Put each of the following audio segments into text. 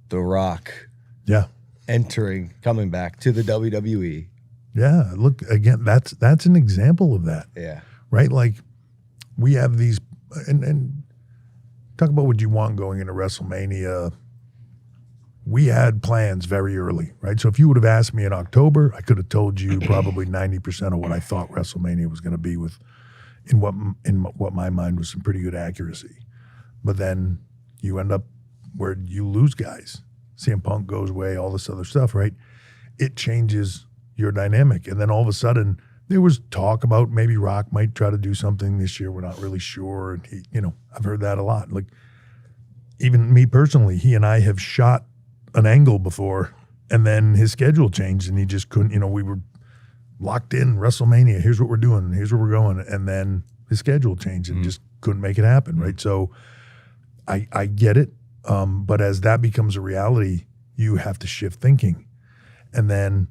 The Rock Yeah. coming back to the WWE. Yeah. Look, again, that's an example of that. Yeah. Right? Like, we have these, and talk about what you want going into WrestleMania. We had plans very early, right? So if you would have asked me in October, I could have told you probably 90% of what I thought WrestleMania was going to be in what my mind was some pretty good accuracy. But then you end up where you lose guys. CM Punk goes away, all this other stuff, right? It changes your dynamic. And then all of a sudden, there was talk about maybe Rock might try to do something this year. We're not really sure. And he, I've heard that a lot. Like, even me personally, he and I have shot an angle before, and then his schedule changed and he just couldn't, we were locked in WrestleMania. Here's what we're doing. Here's where we're going. And then his schedule changed and just couldn't make it happen, right? So I get it. But as that becomes a reality, you have to shift thinking. And then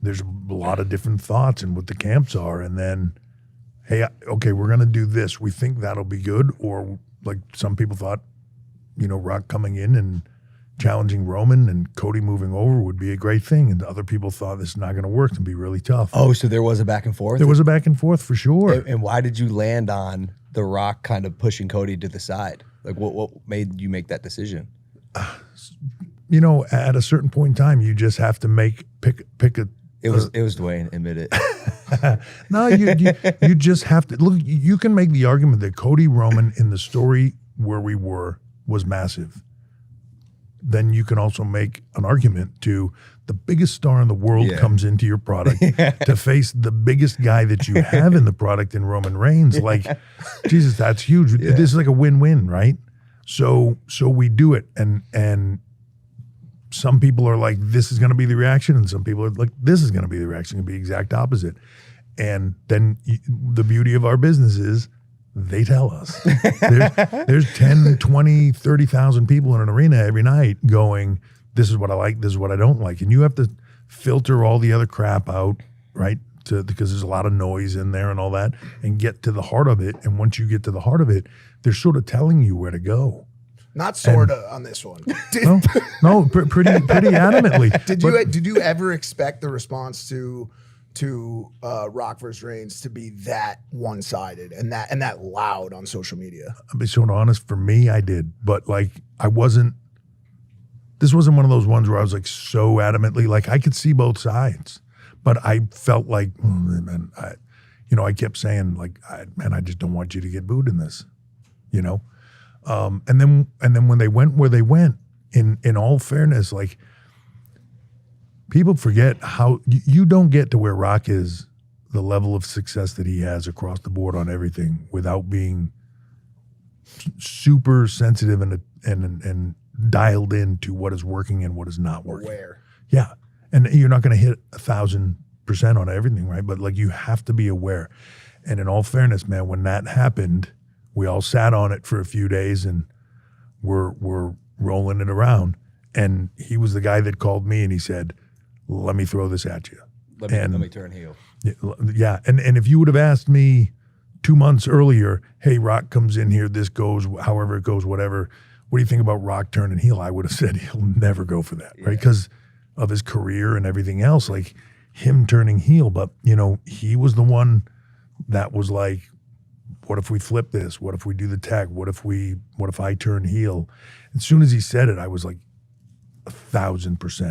there's a lot of different thoughts and what the camps are. And then, hey, okay, we're going to do this. We think that'll be good. Or like some people thought, Rock coming in and challenging Roman and Cody moving over would be a great thing. And other people thought this is not going to work and be really tough. Oh, so there was a back and forth? There was a back and forth for sure. And why did you land on The Rock kind of pushing Cody to the side? Like, what made you make that decision? At a certain point in time, you just have to pick a. It was Dwayne, admit it. No, you just have to look. You can make the argument that Cody Roman in the story where we was massive. Then you can also make an argument to the biggest star in the world comes into your product to face the biggest guy that you have in the product in Roman Reigns. Like, Jesus, that's huge. This is like a win-win, right? So we do it, and some people are like, this is going to be the reaction, and some people are like, this is going to be the reaction. It'll be exact opposite. And then the beauty of our business is they tell us. There's 10, 20, 30,000 people in an arena every night going, this is what I like, this is what I don't like. And you have to filter all the other crap out, right? Because there's a lot of noise in there and all that, and get to the heart of it. And once you get to the heart of it, they're sort of telling you where to go. Not sorta on this one. No, pretty adamantly. Did you ever expect the response to Rock vs. Reigns to be that one-sided and that loud on social media? I'll be so honest, for me, I did. But like, this wasn't one of those ones where I was like so adamantly, like I could see both sides. But I felt like, man, I kept saying like, I just don't want you to get booed in this, And then when they went where they went, in all fairness, like, people forget how you don't get to where Rock is, the level of success that he has across the board on everything, without being super sensitive and dialed into what is working and what is not working. Aware. Yeah. And you're not going to hit 1,000% on everything, right? But like, you have to be aware. And in all fairness, man, when that happened, we all sat on it for a few days and we're rolling it around. And he was the guy that called me and he said, let me throw this at you. Let me turn heel. Yeah. And if you would have asked me 2 months earlier, hey, Rock comes in here, this goes, however it goes, whatever, what do you think about Rock turning heel? I would have said he'll never go for that, right? Because of his career and everything else, like him turning heel. But, he was the one that was like, what if we flip this? What if we do the tag? What if I turn heel? As soon as he said it, I was like 1,000%.